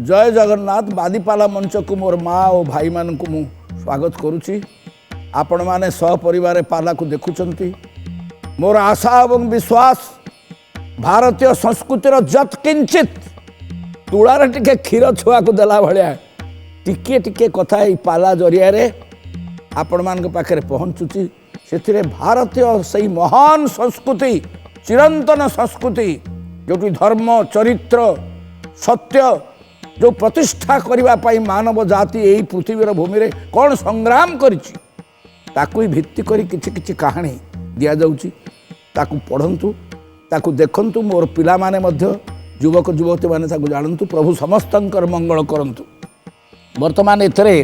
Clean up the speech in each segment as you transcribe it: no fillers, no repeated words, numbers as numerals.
जय जगन्नाथ बादीपाला मंच को मोर माँ और भाई मान को मु स्वागत करुच्ची। आपण माने सपरिवार पाला को देखुंट। मोर आशा और विश्वास भारतीय संस्कृतिर जत किंचित तुलार टिके क्षीर छुआ को देला भाया टिके टिके कथा पाला जरिया रे आपण मान पाखे पहुँचुची। से भारतीय सही महान संस्कृति चिरंतन संस्कृति जो धर्म चरित्र सत्य जो प्रतिष्ठा करने मानव जाति यही पृथ्वीर भूमि रे कौन संग्राम करिछि ताकू भित्ति करी किछि किछि कहानी दिया जाउछि। ताकू पढ़ंतु ताकू देखंतु मोर पिला माने मध्य युवक युवती माने ताकू जानंतु। प्रभु समस्तंकर मंगल करंतु। वर्तमान एथरे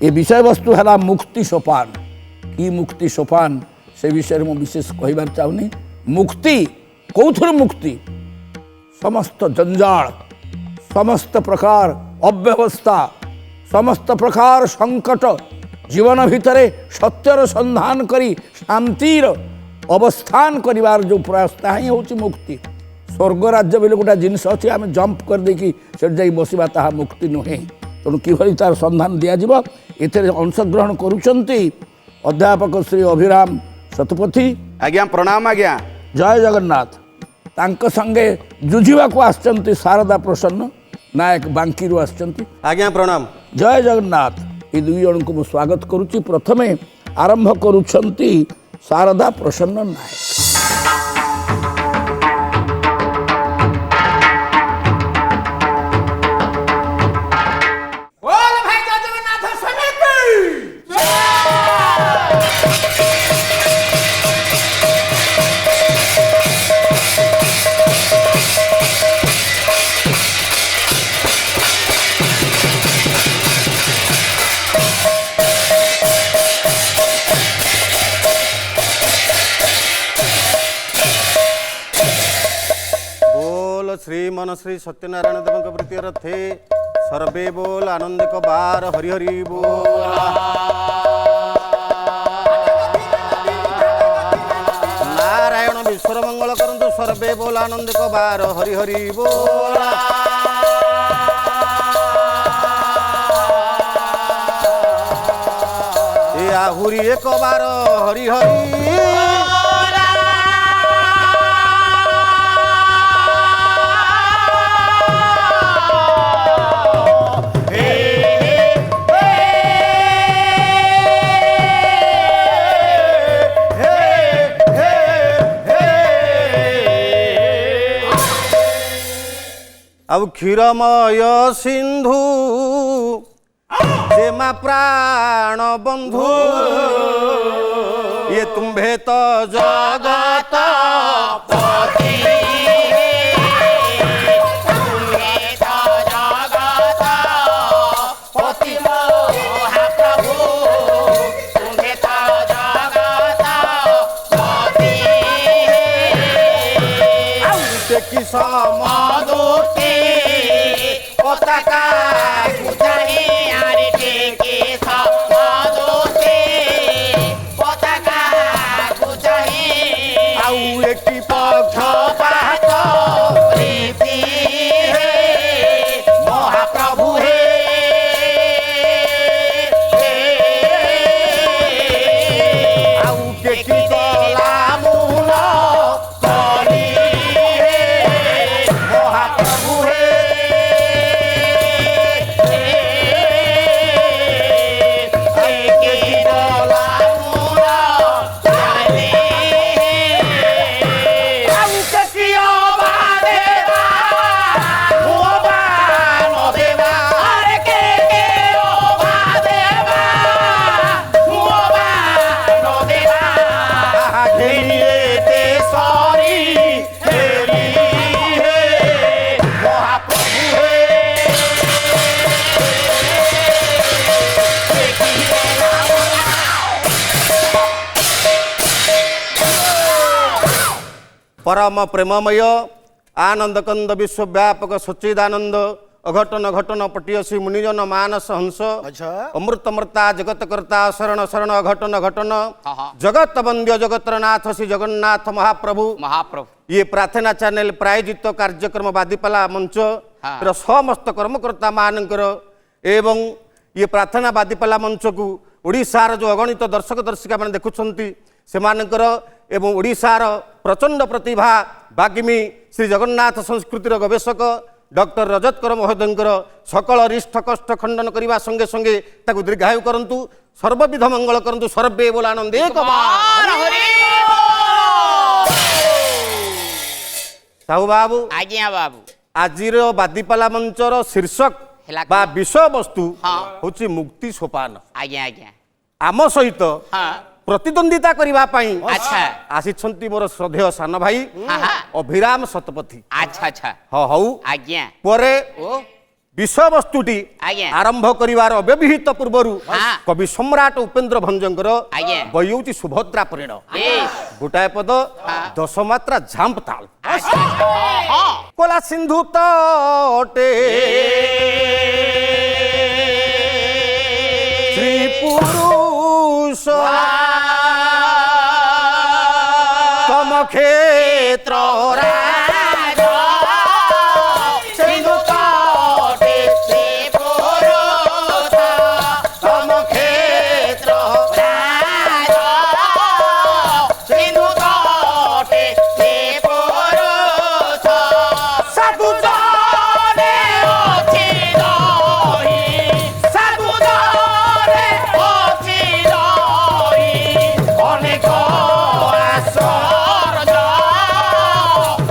ए विषय वस्तु है मुक्ति सोपान कि मुक्ति सोपान से विषय में विशेष कहबार चाहूनी। मुक्ति कौथुर मुक्ति समस्त जंजाल समस्त प्रकार अव्यवस्था समस्त प्रकार संकट जीवन भितरे सत्यर संधान करी शांतिर अवस्थान करिवार जो प्रयास ताही होची मुक्ति। स्वर्ग राज्य बोले गोटे जिनस अच्छी आम जंप कर देकी सेठ जाई बसिबा ताहा मुक्ति नुहे। तेणु किभली तार संधान दियाजिब एथे अंशग्रहण करुचंती अध्यापक श्री अभिराम शतपथी। आज्ञा प्रणाम आज्ञा। जय जगन्नाथ। तांक संगे जुझिबा को आछंती शारदा प्रसन्न नायक बांकीरु आछंती। आज्ञा प्रणाम। जय जगन्नाथ। ये दुई जन को मु स्वागत करुच्ची। प्रथमे आरंभ करुछंती शारदा प्रसन्न नायक। श्री मन श्री सत्यनारायण देव प्रीति रथे सर्वे बोल आनंदिक बार हरि हरि बोल। नारायण विश्वर मंगल करंतु सर्वे बोल आनंदिक बार हरि हरि बोल। ए आहुरी एक बार हरि हरि। अब क्षीरमय सिंधु जेमा प्राण बंधु ये तुम्भे तो जगत पति। समादोते पताका गुजारी आरे टेके समादोते पताका गुजारी आउ एकी पक्षपात प्रीति हे महाप्रभु हे। आउ केकी कला मूल परम प्रेममय आनंद कंद विश्वव्यापक सच्चिदानंद अघटन घटन पटियसी मुनिजन मानस हंस अमृतमृता जगतकर्ता शरण शरण अघटन घटन जगत वंद्य जगत्रनाथ श्री जगन्नाथ महाप्रभु। ये प्रार्थना चैनल प्रायोजित कार्यक्रम बादीपाला मंच समस्त कर्मकर्ता मानकर एवं ये प्रार्थना बादीपाला मंच को ओडिशार जो अगणित दर्शक दर्शिका मैंने देखुंट से एवं ओडिशार प्रचंड प्रतिभा बाग्मी श्री जगन्नाथ संस्कृतिर गवेषक डॉक्टर रजत कर महोदय सकल अरिष्ट कष्ट खंडन करने संगे संगे ताकू दीर्घायु करंतु सर्वविध मंगल करंतु सर्वे बोल आनंद साहू बाबू आज्ञा बाबू आजिर बादीपाला मंचर शीर्षक बा विषय वस्तु हूँ मुक्ति सोपान आज्ञा आज्ञा आम सहित हाँ प्रतिद्वंदिता करने अच्छा आसी मोर श्रद्धेय सान भाई अभिराम शतपथी अच्छा अच्छा हाँ हऊ आज्ञा परे ओ विषय वस्तुटी आज्ञा आरंभ करिवार अव्यवहित पूर्वरु हाँ। कवि सम्राट उपेन्द्र भंजंकर आज्ञा बयौची सुभद्रा परिण बेश गोटाए पद दश मात्रा झांप ताल अच्छा हाँ कोला सिंधु तटे श्री पुरुष तम क्षेत्र राज सिंधु तटे से पुरुष तम क्षेत्र राज सिंधु तटे से पुरुष साधु जने अछि रही साधु जने अछि रही अनेक आश्चर्य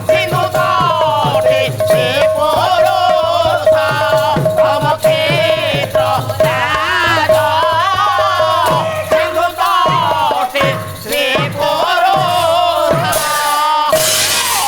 सिंधु तटे से पुरुष तम क्षेत्र राज सिंधु तटे से पुरुष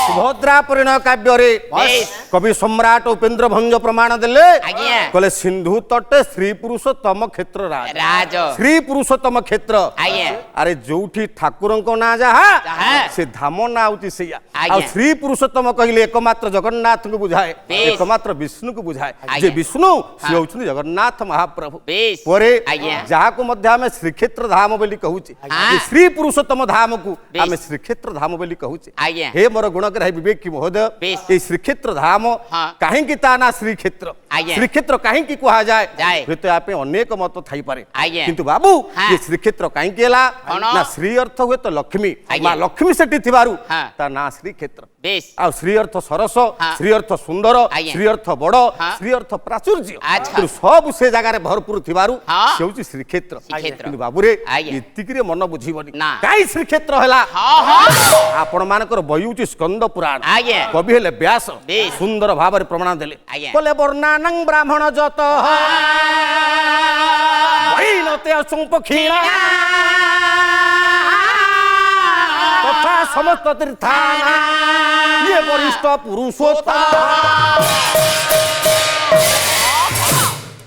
सुभद्रा परिणय काव्य बेश। कवि सम्राट उपेन्द्र भंज प्रमाण देले आज्ञा कहले सिंधु तटे स्त्री पुरुषोत्तम क्षेत्र राज राज स्त्री पुरुषोत्तम क्षेत्र आज्ञा अरे जोठी ठाकुर ना जहा जहा। से धाम ना होची सेया आज्ञा। आ स्त्री पुरुषोत्तम कहले एकमात्र जगन्नाथ को बुझाए बेश। एकमात्र विष्णु को बुझाए आज्ञा। जे विष्णु से हाँ। होचुनी जगन्नाथ महाप्रभु बेश परे आज्ञा जहा को मध्य आमे श्रीक्षेत्र धाम बोली कहूची हाँ। ये स्त्री पुरुषोत्तम धाम को बेश। आमे श्रीक्षेत्र धाम बोली कहूची आज्ञा हे मोर गुणग्राही विवेक की महोदय बेश। ये श्रीक्षेत्र धाम हाँ। कहीं ता ना श्रीक्षेत्र आज्ञा। श्रीक्षेत्र कहीं कहा जाए जाए। हुए आप अनेक मत थी पारे आज्ञा। किंतु बाबू हाँ। ये श्रीक्षेत्र कहीं कौन? ना श्री अर्थ हुए तो लक्ष्मी आज्ञा। माँ लक्ष्मी सेठी थिबारु हाँ। ता ना श्रीक्षेत्र बेश आ श्री अर्थ सरस हाँ। श्री अर्थ सुंदर आज्ञा। श्री अर्थ बड़ हाँ। श्री अर्थ प्राचुर्य अच्छा। तेणु सब से जगार भरपूर थिबारु हाँ। से होची श्रीक्षेत्र श्रीक्षेत्र। किंतु बाबू रे आज्ञा। एतिकिरे मन बुझीबनी ना। काई श्रीक्षेत्र हला हाँ हाँ आपण मानकर बयुची स्कंद पुराण आज्ञा। कवि हेले व्यास बेश। सुंदर भाବରେ प्रमाण देले आज्ञा। कले वर्णानं ब्राह्मण जत वैनते असंपक्षीणा तथा समस्त तीर्थाना ये वरिष्ठ पुरुषोत्तम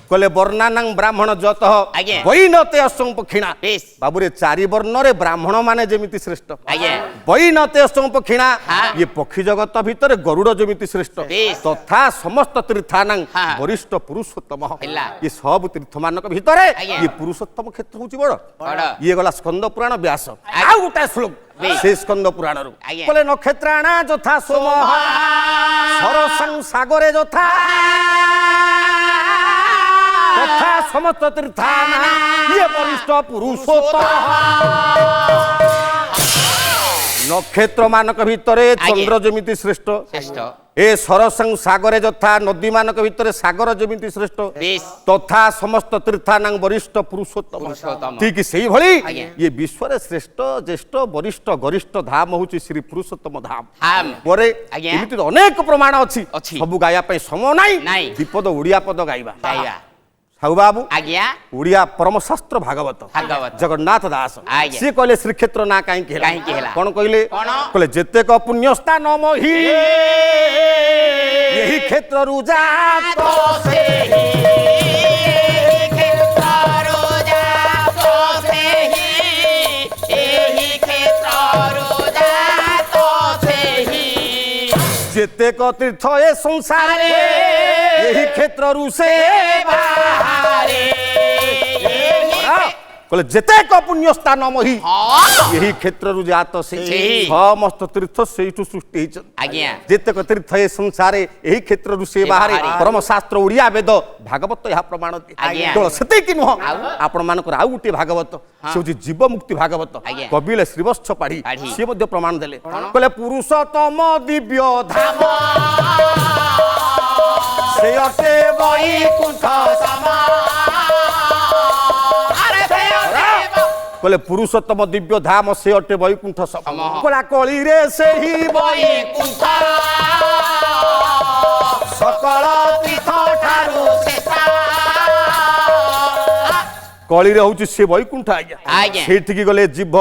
कले वर्णानं ब्राह्मण जत आज्ञा। वैनते असंपक्षीणा बेश बाबूरे चारि वर्णरे ब्राह्मण माने जेमिति श्रेष्ठ आज्ञा वैनते असंपक्षीणा हाँ। ये पक्षी जगत भितर गरुड़ जेमिति श्रेष्ठ बेश। तथा समस्त तीर्थानां हाँ। वरिष्ठ पुरुषोत्तम ହେଲା। ये सब तीर्थ मानक भितरे आज्ञा। ये पुरुषोत्तम क्षेत्र होची बड़ बड़। ये गला स्कंद पुराण व्यास आज्ञा। आ गोटा श्लोक बेश। से स्कंद पुराण रु आज्ञा। बोले नक्षत्राणा यथा सोम सरसं सागरे यथा तथा समस्त तीर्थाना ये वरिष्ठ पुरुषोत्तम नक्षत्र मानक भितरे चंद्र जेमिति श्रेष्ठ श्रेष्ठ ए सरसं सागरे यथा नदी मानक भितरे सागर जेमिति श्रेष्ठ बेश तथा समस्त तीर्थानां वरिष्ठ पुरुषोत्तम पुरुषोत्तम। ठीक सेही भली आज्ञा। ये विश्व रे श्रेष्ठ ज्येष्ठ वरिष्ठ गरिष्ठ धाम होची श्री पुरुषोत्तम धाम धाम। परे आज्ञा। एमिति अनेक प्रमाण अछि अछि। सब गाया पय समय नाही नाही। विपद ओडिया पद गाइबा गाइबा। साहू बाबू आज्ञा ओडिया परमशास्त्र भागवत भागवत। जगन्नाथ दास आज्ञा। से कहले श्रीक्षेत्र ना काहे केला काहेकि ହେଲା? कोन कहले कोन? कहले जेते क पुण्य स्थान मोहि यही क्षेत्र रु जात से क्षेत्र जात से एही क्षेत्र जात से जेते क तीर्थ ए संसार यही क्षेत्र रु से बाहरे କହିଲେ ଯେତେକ ପୁଣ୍ୟ ସ୍ଥାନ ମହି ହଁ ଏହି କ୍ଷେତ୍ରରୁ ଜାତ ସେ ସେହି। ସମସ୍ତ ତୀର୍ଥ ସେଇଠୁ ସୃଷ୍ଟି ହେଇଛନ୍ତି ଆଜ୍ଞା ଯେତେକ ତୀର୍ଥ ଏ ସଂସାରେ ଏହି କ୍ଷେତ୍ରରୁ ସେ ବାହାରେ ବାହାରେ। ପରମଶାସ୍ତ୍ର ଓଡ଼ିଆ ବେଦ ଭାଗବତ ଏହା ପ୍ରମାଣ ଦିଏ ଆଜ୍ଞା। କେବଳ ସେତିକି ନୁହଁ ଆପଣ ମାନଙ୍କର ଆଉ ଗୋଟିଏ ଭାଗବତ ସେ ହଉଛି ଜୀବମୁକ୍ତି ଭାଗବତ ଆଜ୍ଞା। କବିଲେ ଶ୍ରୀବତ୍ସ ପାଢି ପାଢ଼ୀ। ସିଏ ମଧ୍ୟ ପ୍ରମାଣ ଦେଲେ କହିଲେ ପୁରୁଷୋତ୍ତମ ଦିବ୍ୟ ଧାମ ସେ ଅଟେ ବୈକୁଣ୍ଠ ସମା ଆରେ ସେ କହିଲେ ପୁରୁଷୋତ୍ତମ ଦିବ୍ୟ ଧାମ ସେ ଅଟେ ବୈକୁଣ୍ଠ ସମ ସମ। କଳା କଳିରେ ସେହି ବୈକୁଣ୍ଠ ସକଳ ତୀର୍ଥ ଠାରୁ ଶେଷ କଳିରେ ହଉଛି ସେ ବୈକୁଣ୍ଠ ଆଜ୍ଞା ଆଜ୍ଞା। ସେଇଠିକି ଗଲେ ଜୀବ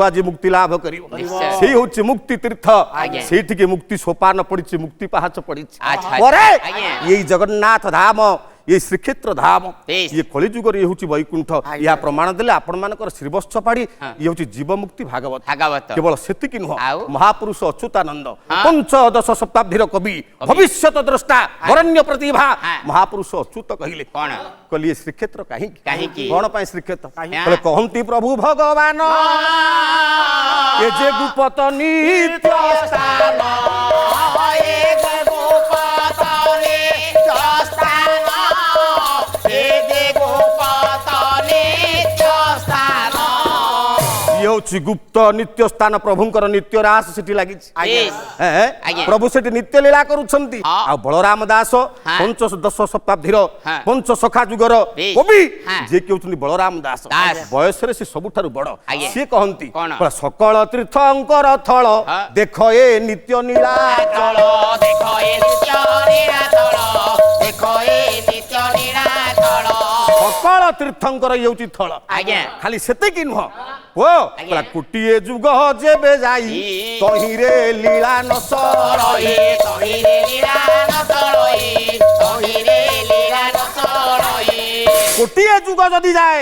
ଆଜି ମୁକ୍ତି ଲାଭ କରିବ ନିଶ୍ଚୟ। ସେଇ ହଉଛି ମୁକ୍ତି ତୀର୍ଥ ଆଜ୍ଞା। ସେଇଠିକି ମୁକ୍ତି ସୋପାନ ପଡିଛି ମୁକ୍ତି ପାହାଚ ପଡିଛି ଆଚ୍ଛା, ପରେ ଆଜ୍ଞା। ଏଇ ଜଗନ୍ନାଥ ଧାମ ये श्रीक्षेत्र धाम बेश। ये कलिजुगर ये हूँ वैकुंठ या प्रमाण देले आपण मानकर श्रीवत्स पाड़ी ये हूँ जीवमुक्ति भागवत भागवत। केवल सेतिकी नुह आउ? महापुरुष अच्युतानंद हाँ। पंचदश शताब्दीर कवि भविष्यत द्रष्टा वरण्य प्रतिभा हाँ। महापुरुष अच्युत कहले कौन? कहले ये श्रीक्षेत्र कहीं काहिंकी? कौन पाई श्रीक्षेत्र हाँ। कहले कहंती प्रभु भगवान ये जे गुप्त नित्य ये हूँ गुप्त नित्य स्थान प्रभुंकर नित्य रास सेठी लगी आज्ञा। प्रभु सेठी नित्य लीला करुछंती हाँ। आ बलराम दास हाँ। पंचदश शताब्दीर हाँ। पंच सखा जुगर बेश। कवि हाँ। जे कि होउछन्ती बलराम दास दास। बयस रे से सबुठारु बड़ आज्ञा। से कहंती कौन? कहला, सकल तीर्थंकर थळ हाँ। देख ए नित्य नीला सकल तीर्थंकर ये हूँ थळ आज्ञा। खाली सेतिकी नुह ओ कहला कुटिए जुग जेबे जाई ई। तहिरे लीला नस गोटिए जुग जदि जाए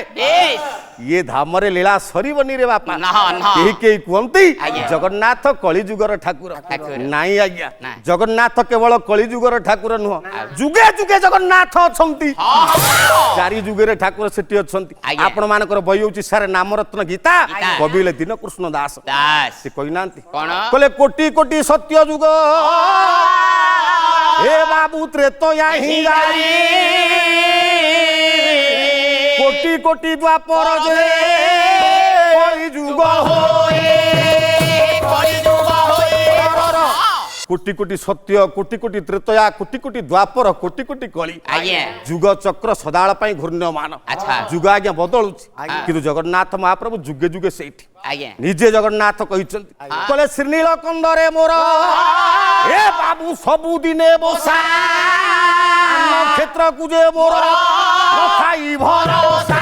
ये धामरे लीला सरीबनी रे बापा ना, ना। केही केही कहंती आज्ञा। जगन्नाथ कलिजुगर ठाकुर ठाकुर। नाही आज्ञा ना। जगन्नाथ केवल कलिजुगर ठाकुर नुह जुगे जुगे जगन्नाथ अछंती चारि जुगरे ठाकुर सेठी अछंती आज्ञा। आपण मानकर बही होची सारे नामरत्न गीता गीता। कविले दीन कृष्ण दास दास। से कहिनांती कौन? कहले कोटि कोटि सत्य जुग हे बाबू त्रेतया ही गाई कोटि कोटि द्वापर जे कलिजुग कोटि कोटि सत्य कोटि कोटि त्रेतया कोटि कोटि द्वापर कोटि कोटि कली आज्ञा। जुग चक्र सदाळ ପାଇଁ घूर्ण्यमान अच्छा। जुग आज्ञा बदलुଛି କିନ୍ତୁ ଜଗନ୍ନାଥ ମହାପ୍ରଭୁ जुगे जुगे ସେଇଠି आज्ञा। ନିଜେ ଜଗନ୍ନାଥ କହିଛନ୍ତି କହିଲେ ଶ୍ରୀନୀଳକଣ୍ଡରେ ମୋର ଏ ବାବୁ ସବୁଦିନେ ବସା ଆମ କ୍ଷେତ୍ରକୁ ଯେ ମୋର ନଥାଇ ଭରସା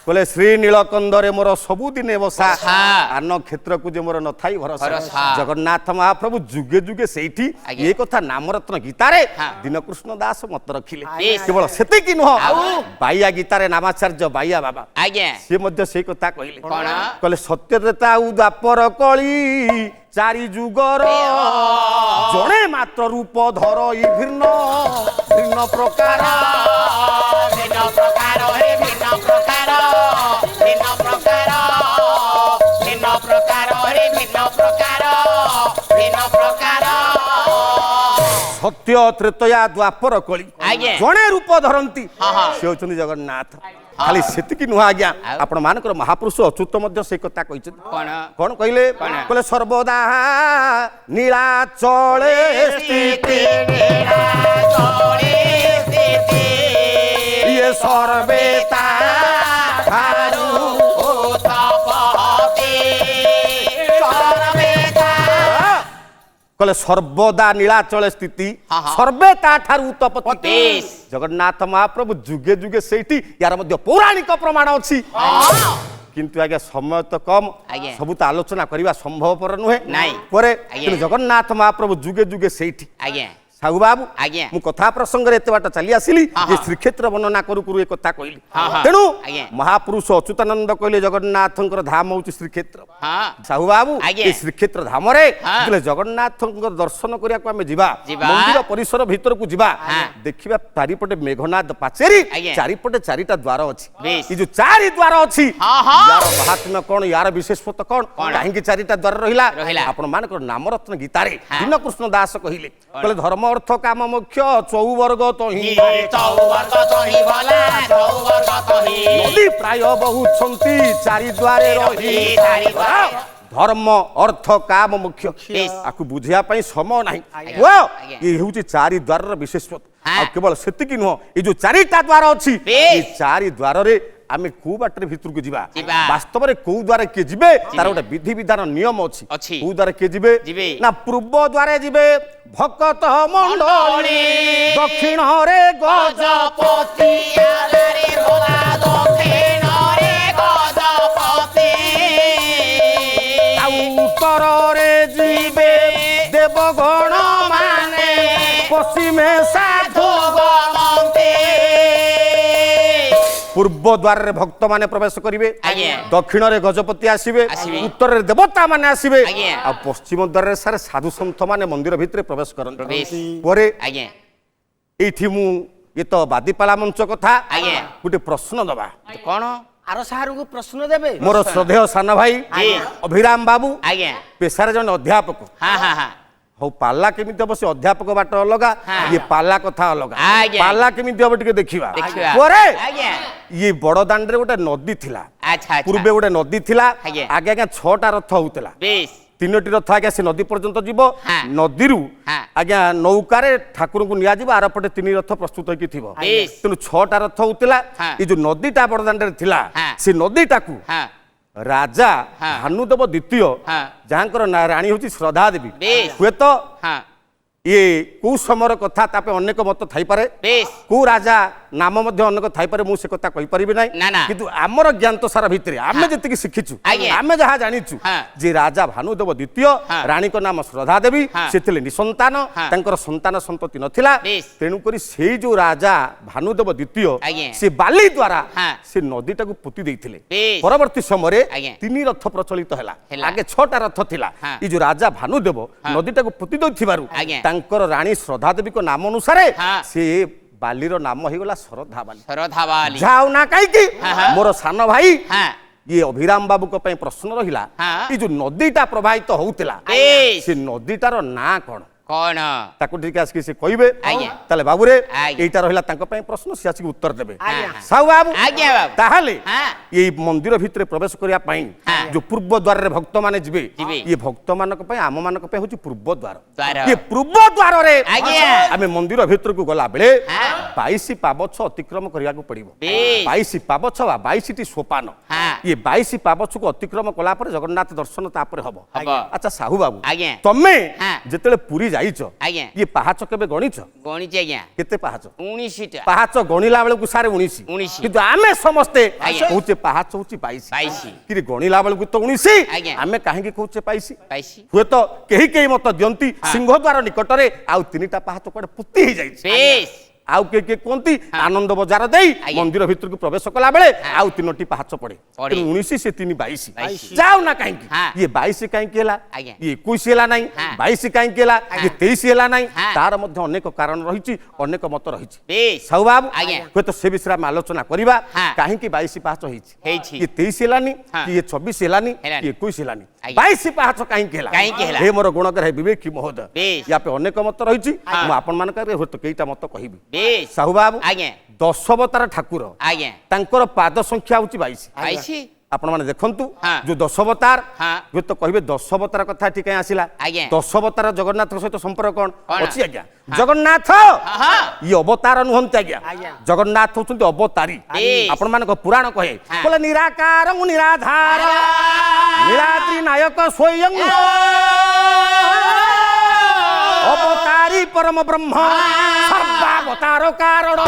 କହିଲେ ଶ୍ରୀନୀଳକଣ୍ଡରେ ମୋର ସବୁଦିନେ ବସା ବସା। ଆନ କ୍ଷେତ୍ରକୁ ଯେ ମୋର ନଥାଇ ଭରସା ଭରସା। ଜଗନ୍ନାଥ ମହାପ୍ରଭୁ ଯୁଗେ ଯୁଗେ ସେଇଠି ଆଜ୍ଞା। ଏ କଥା ନାମରତ୍ନ ଗୀତାରେ ହଁ। ଦୀନକୃଷ୍ଣ ଦାସ ମତ ରଖିଲେ ବେଶ। କେବଳ ସେତିକି ନୁହଁ ଆଉ? ବାଇଆ ଗୀତାରେ ନାମାଚାର୍ଯ୍ୟ ବାଇଆ ବାବା आज्ञा। ସେ ମଧ୍ୟ ସେଇ କଥା କହିଲେ କଣ? କହିଲେ ସତ୍ୟଦେତା ଆଉ ଦ୍ୱାପର କଳି ଚାରି ଯୁଗର ଜଣେ ମାତ୍ର ରୂପ ଧର ଇ ଭିନ୍ନ ଭିନ୍ନ ପ୍ରକାର ସତ୍ୟ ତ୍ରେତୟା ଦ୍ୱାପର କଳି ଆଜ୍ଞା। ଜଣେ ରୂପ ଧରନ୍ତି ହଁ, ହଁ। ସେ ହଉଛନ୍ତି ଜଗନ୍ନାଥ ଖାଲି ସେତିକି ନୁହଁ ଆଜ୍ଞା ଆଉ? ଆପଣ ମାନଙ୍କର ମହାପୁରୁଷ ଅଚ୍ୟୁତ ମଧ୍ୟ ସେଇ କଥା କହିଛନ୍ତି କଣ? କଣ କହିଲେ କଣ? କହିଲେ ସର୍ବଦା ନୀଳାଚଳେ ସ୍ଥିତି ଇଏ ସର୍ବେତା ଠାରୁ କହିଲେ ସର୍ବଦା ନୀଳାଚଳ ସ୍ଥିତି ହଁ, ହଁ। ସର୍ବେ ତା ଠାରୁ ଉତ୍ତପତି ବେଶ। ଜଗନ୍ନାଥ ମହାପ୍ରଭୁ ଯୁଗେ ଯୁଗେ ସେଇଠି ୟାର ମଧ୍ୟ ପୌରାଣିକ ପ୍ରମାଣ ଅଛି କିନ୍ତୁ ଆଜ୍ଞା ସମୟ ତ କମ ଆଜ୍ଞା। ସବୁ ତ ଆଲୋଚନା କରିବା ସମ୍ଭବପର ନୁହେଁ ନାଇଁ। ପରେ ଆଜ୍ଞା। କିନ୍ତୁ ଜଗନ୍ନାଥ ମହାପ୍ରଭୁ ଯୁଗେ ଯୁଗେ ସେଇଠି आज्ञा। ସାହୁ ବାବୁ ଆଜ୍ଞା। ମୁଁ କଥା ପ୍ରସଙ୍ଗରେ ଏତେ ବାଟ ଚାଲି ଆସିଲି ହଁ, ଯେ ହଁ। ଶ୍ରୀକ୍ଷେତ୍ର ବର୍ଣ୍ଣନା କରୁ କରୁ ଏ କଥା କହିଲି ହଁ, ହଁ। ତେଣୁ ଆଜ୍ଞା। ମହାପୁରୁଷ ଅଚ୍ୟୁତାନନ୍ଦ କହିଲେ ଜଗନ୍ନାଥଙ୍କର ଧାମ ହଉଛି ଶ୍ରୀକ୍ଷେତ୍ର ହଁ ସାହୁ ବାବୁ ଆଜ୍ଞା। ଏ ଶ୍ରୀକ୍ଷେତ୍ର ଧାମରେ ହଁ। ଯେତେବେଳେ ଜଗନ୍ନାଥଙ୍କ ଦର୍ଶନ କରିବାକୁ ଆମେ ଯିବା ଯିବା। ମନ୍ଦିର ପରିସର ଭିତରକୁ ଯିବା ହଁ। ଦେଖିବା ଚାରିପଟେ ମେଘନାଦ ପାଚେରୀ ଆଜ୍ଞା। ଚାରିପଟେ ଚାରିଟା ଦ୍ୱାର ଅଛି ବେଶ। ଏ ଯୋଉ ଚାରି ଦ୍ୱାର ଅଛି ହଁ, ହଁ। ୟାର ମହାତ୍ମ୍ୟ କଣ ୟାର ବିଶେଷତ୍ୱ କଣ କଣ? କାହିଁକି ଚାରିଟା ଦ୍ୱାର ରହିଲା ରହିଲା। ଆପଣ ମାନଙ୍କର ନାମରତ୍ନ ଗୀତାରେ ହଁ। ଦୀନକୃଷ୍ଣ ଦାସ କହିଲେ କହିଲେ ଧର୍ମ ଅର୍ଥ କାମ ମୋକ୍ଷ ଚଉବର୍ଗ ତହିଁ ଚୌବର୍ଗ ତହିଁ ଭଲା ଚୌବର୍ଗ ତହିଁ ନଦୀ ପ୍ରାୟ ବହୁଛନ୍ତି ଚାରି ଦ୍ୱାରେ ରହି ଚାରି ଦ୍ୱାରେ। ଧର୍ମ ଅର୍ଥ କାମ ମୁଖ୍ୟ ବେଶ। ଆକୁ ବୁଝିବା ପାଇଁ ସମୟ ନାହିଁ ଆଜ୍ଞା। ଓ ଆଜ୍ଞା। ଇଏ ହେଉଛି ଚାରି ଦ୍ୱାରର ବିଶେଷତ୍ୱ ହଁ। ଆଉ କେବଳ ସେତିକି ନୁହଁ ଏଇ ଯୋଉ ଚାରିଟା ଦ୍ୱାର ଅଛି ବେଶ। ଏଇ ଚାରି ଦ୍ୱାରରେ ଆମେ କୋଉ ବାଟରେ ଭିତରକୁ ଯିବା ଯିବା। ବାସ୍ତବରେ କୋଉ ଦ୍ୱାରେ କିଏ ଯିବେ ତାର ଗୋଟେ ବିଧି ବିଧାନ ନିୟମ ଅଛି ଅଛି। କୋଉ ଦ୍ୱାରେ କିଏ ଯିବେ ଯିବେ। ନା ପୂର୍ବ ଦ୍ୱାରେ ଯିବେ ଭକତ ମଣ୍ଡଳୀ ଦକ୍ଷିଣରେ ଗଜ ଗଜପତି ଆଲାରେ ଭୋଲା ଦକ୍ଷିଣରେ ଗଜପତି ଆଉ ଉତ୍ତରରେ ଯିବେ ଦେବଗଣ ମାନେ ପଶ୍ଚିମେ ସାଧୁ ଗଣନ୍ତି ପୂର୍ବ ଦ୍ୱାରରେ ଭକ୍ତମାନେ ପ୍ରବେଶ କରିବେ ଆଜ୍ଞା। ଦକ୍ଷିଣରେ ଗଜପତି ଆସିବେ ଆସିବେ। ଉତ୍ତରରେ ଦେବତା ମାନେ ଆସିବେ ଆଜ୍ଞା। ଆଉ ପଶ୍ଚିମ ଦ୍ୱାରରେ ସାର୍ ସାଧୁ ସନ୍ଥ ମାନେ ମନ୍ଦିର ଭିତରେ ପ୍ରବେଶ କରନ୍ତି ବେଶ। ପରେ ଆଜ୍ଞା ଏଇଠି ମୁଁ ଏ ତ ବାଦିପାଲା ମଞ୍ଚ କଥା ଆଜ୍ଞା। ଗୋଟେ ପ୍ରଶ୍ନ ଦବା କଣ ଆର ସାରଙ୍କୁ ପ୍ରଶ୍ନ ଦେବେ ମୋର ଶ୍ରଦ୍ଧେୟ ସାନ ଭାଇ ଆଜ୍ଞା। ଅଭିରାମ ବାବୁ ଆଜ୍ଞା ପେଶାରେ ଜଣେ ଅଧ୍ୟାପକ ହଁ ହଁ ହଁ ହଉ ପାଲା କେମିତି ହବ ସେ ଅଧ୍ୟାପକ ବାଟ ଅଲଗା ହଁ। ଇଏ ପାଲା କଥା ଅଲଗା ଆଜ୍ଞା। ପାଲା କେମିତି ହବ ଟିକେ ଦେଖିବା ଦେଖିବା। ପରେ ଆଜ୍ଞା ଇଏ ବଡ ଦାଣ୍ଡରେ ଗୋଟେ ନଦୀ ଥିଲା ଆଚ୍ଛା ଆଚ୍ଛା ପୂର୍ବେ ଗୋଟେ ନଦୀ ଥିଲା ଆଜ୍ଞା। ଆଗେ ଆଜ୍ଞା 6ଟା ରଥ ହଉଥିଲା ବେଶ 3ଟି ରଥ ଆଜ୍ଞା ସେ ନଦୀ ପର୍ଯ୍ୟନ୍ତ ଯିବ ହଁ। ନଦୀରୁ ହଁ। ଆଜ୍ଞା ନୌକାରେ ଠାକୁରଙ୍କୁ ନିଆଯିବ ଆରପଟେ 3 ରଥ ପ୍ରସ୍ତୁତ ହେଇକି ଥିବ ବେଶ। ତେଣୁ 6ଟା ରଥ ହଉଥିଲା ହଁ। ଏ ଯୋଉ ନଦୀଟା ବଡ ଦାଣ୍ଡରେ ଥିଲା ହଁ। ସେ ନଦୀଟାକୁ ହଁ ରାଜା ହଁ। ଭାନୁଦେବ ଦ୍ୱିତୀୟ ହଁ। ଯାହାଙ୍କର ରାଣୀ ହଉଛି ଶ୍ରଦ୍ଧା ଦେବୀ ବେଶ। ହୁଏତ ହଁ ଇଏ କୋଉ ସମୟର କଥା ତା ପାଇଁ ଅନେକ ମତ ଥାଇପାରେ ବେଶ କୋଉ ରାଜା ନାମ ମଧ୍ୟ ଅନେକ ଥାଇପାରେ ମୁଁ ସେ କଥା କହିପାରିବି ନାହିଁ ନା, ନା। କିନ୍ତୁ ଆମର ଜ୍ଞାନ ସାରା ଭିତରେ ଆମେ ଯେତିକି ଶିଖିଛୁ ଆଜ୍ଞା। ଆମେ ଯାହା ଜାଣିଛୁ ହଁ। ଯେ ରାଜା ଭାନୁଦେବ ଦ୍ୱିତୀୟ ହଁ। ରାଣୀଙ୍କ ନାମ ଶ୍ରଦ୍ଧା ଦେବୀ ହଁ। ସେ ଥିଲେ ନିସନ୍ତାନ ହଁ। ତାଙ୍କର ସନ୍ତାନ ସନ୍ତତି ନଥିଲା ବେଶ। ତେଣୁକରି ସେଇ ଯୋଉ ରାଜା ଭାନୁଦେବ ଦ୍ୱିତୀୟ ଆଜ୍ଞା। ସେ ବାଲି ଦ୍ୱାରା ହଁ। ସେ ନଦୀଟାକୁ ପୋତି ଦେଇଥିଲେ ବେଶ। ପରବର୍ତ୍ତୀ ସମୟରେ ଆଜ୍ଞା। 3 ରଥ ପ୍ରଚଳିତ ହେଲା ହେଲା। ଆଗେ 6ଟା ରଥ ଥିଲା ହଁ। ଏଇ ଯୋଉ ରାଜା ଭାନୁଦେବ ନଦୀଟାକୁ ପୋତି ଦେଇଥିବାରୁ ଆଜ୍ଞା। ତାଙ୍କର ରାଣୀ ଶ୍ରଦ୍ଧା ଦେବୀଙ୍କ ନାମ ଅନୁସାରେ ହଁ। ସେ ବାଲିର ନାମ ହେଇଗଲା ଶ୍ରଦ୍ଧା ବାଲି ଶ୍ରଦ୍ଧାବାଲି ଯାଉ ନା କାହିଁକି ହଁ, ହଁ। ମୋର ସାନ ଭାଇ ହଁ ଇଏ ଅଭିରାମ ବାବୁଙ୍କ ପାଇଁ ପ୍ରଶ୍ନ ରହିଲା ହଁ। ଏଇ ଯୋଉ ନଦୀଟା ପ୍ରବାହିତ ହଉଥିଲା ବେଶ। ସେ ନଦୀଟାର ନାଁ କଣ କଣ ତାକୁ ଟିକେ ଆସିକି ସେ କହିବେ ଆଜ୍ଞା। ତାହେଲେ ବାବୁରେ ଆଜ୍ଞା। ଏଇଟା ରହିଲା ତାଙ୍କ ପାଇଁ ପ୍ରଶ୍ନ ସେ ଆସିକି ଉତ୍ତର ଦେବେ ଆଜ୍ଞା। ସାହୁ ବାବୁ ଆଜ୍ଞା ବାବୁ। ତାହେଲେ ହଁ। ଏଇ ମନ୍ଦିର ଭିତରେ ପ୍ରବେଶ କରିବା ପାଇଁ ହଁ। ଯୋଉ ପୂର୍ବ ଦ୍ୱାରରେ ଭକ୍ତମାନେ ଯିବେ ଯିବେ। ଇଏ ଭକ୍ତମାନଙ୍କ ପାଇଁ ଆମମାନଙ୍କ ପାଇଁ ହଉଛି ପୂର୍ବ ଦ୍ୱାର ଦ୍ୱାର। ଇଏ ପୂର୍ବ ଦ୍ୱାରରେ ଆଜ୍ଞା। ଆମେ ମନ୍ଦିର ଭିତରକୁ ଗଲା ବେଳେ ହଁ। 22 ପାବଛ ଅତିକ୍ରମ କରିବାକୁ ପଡିବ ବେଶ। 22 ପାବଛ ବା 22ଟି ସୋପାନ ହଁ। ଇଏ 22 ପାବଛକୁ ଅତିକ୍ରମ କଲା ପରେ ଜଗନ୍ନାଥ ଦର୍ଶନ ତାପରେ ହବ ହବ। ଆଚ୍ଛା ସାହୁ ବାବୁ ଆଜ୍ଞା। ତମେ ହଁ। ଯେତେବେଳେ ପୁରୀ ଯାଇଛ ଆଜ୍ଞା ଇଏ ପାହାଚ କେବେ ଗଣିଛ ଗଣିଛି ଆଜ୍ଞା କେତେ ପାହାଚ 19ଟା ପାହାଚ ଗଣିଲା ବେଳକୁ ସାରେ 19 19 କିନ୍ତୁ ଆମେ ସମସ୍ତେ ଆଜ୍ଞା। କହୁଛେ ପାହାଚ ହଉଛି 22 22 କିରେ ଗଣିଲା ବେଳକୁ ତ 19 ଆଜ୍ଞା। ଆମେ କାହିଁକି କହୁଛେ 22 22 ହୁଏତ କେହି କେହି ମତ ଦିଅନ୍ତି ସିଂହଦ୍ୱାର ନିକଟରେ ଆଉ 3ଟା ପାହାଚ କୁଆଡେ ପୋତି ହେଇଯାଇଛି ବେଶ ଆଉ କିଏ କିଏ କୁହନ୍ତି ଆନନ୍ଦ ବଜାର ଦେଇ ଆଜ୍ଞା। ମନ୍ଦିର ଭିତରକୁ ପ୍ରବେଶ କଲା ବେଳେ ଆଉ 3ଟି ପାହାଚ ପଡେ ପଡେ। 19 ସେ 3 22 22 ଯାଉ ନା କାହିଁକି ହଁ। ଇଏ 22 କାହିଁକି ହେଲା ଆଜ୍ଞା। ଇଏ 21 ହେଲା ନାହିଁ ହଁ। 22 କାହିଁକି ହେଲା ଇଏ 23 ହେଲା ନାହିଁ ହଁ। ତାର ମଧ୍ୟ ଅନେକ କାରଣ ରହିଛି ଅନେକ ମତ ରହିଛି ବେଶ ସାହୁ ବାବୁ ଆଜ୍ଞା। ହୁଏତ ସେ ବିଷୟରେ ଆମେ ଆଲୋଚନା କରିବା ହଁ। କାହିଁକି 22 ପାହାଚ ହେଇଛି ହେଇଛି। ଇଏ 23 ହେଲାନି ହଁ। କି ଇଏ 24 ହେଲାନି ହେଲାନି। କି 21 ହେଲାନି ଆଜ୍ଞା। 22 ପାହାଚ କାହିଁକି ହେଲା କାହିଁକି ହେଲା? ହେ ମୋର ଗୁଣକର ହେ ବିବେକୀ ମହୋଦୟ ବେଶ। ୟା ପାଇଁ ଅନେକ ମତ ରହିଛି ହଁ। ମୁଁ ଆପଣମାନଙ୍କ ଆଗରେ ହୁଏତ କେଇଟା ମତ କହିବି ବେଶ ସାହୁ ବାବୁ ଆଜ୍ଞା 10 ଅବତାର ଠାକୁର ଆଜ୍ଞା ତାଙ୍କର ପାଦ ସଂଖ୍ୟା ହଉଛି 22 22 ଆପଣମାନେ ଦେଖନ୍ତୁ ହଁ। ଯୋଉ 10 ଅବତାର ହଁ। ହୁଏତ କହିବେ 10 ଅବତାର କଥା ଏଠି କାଇଁ ଆସିଲା ଆଜ୍ଞା। 10 ଅବତାର ଜଗନ୍ନାଥଙ୍କ ସହିତ ସମ୍ପର୍କ କଣ କଣ? ଅଛି ଆଜ୍ଞା ଜଗନ୍ନାଥ ହଁ। ଇଏ ଅବତାର ନୁହନ୍ତି ଆଜ୍ଞା ଜଗନ୍ନାଥ ହଉଛନ୍ତି ଅବତାରୀ ବେଶ। ଆପଣମାନଙ୍କ ପୁରାଣ କହେ ହଁ। କହିଲେ ନିରାକାର ମୁଁ ନିରାଧାର ନିରାତ୍ରି ନାୟକ ସ୍ୱୟଂ ଅବତାରୀ ପରମ ବ୍ରହ୍ମ ସର୍ବାବତାର କାରଣ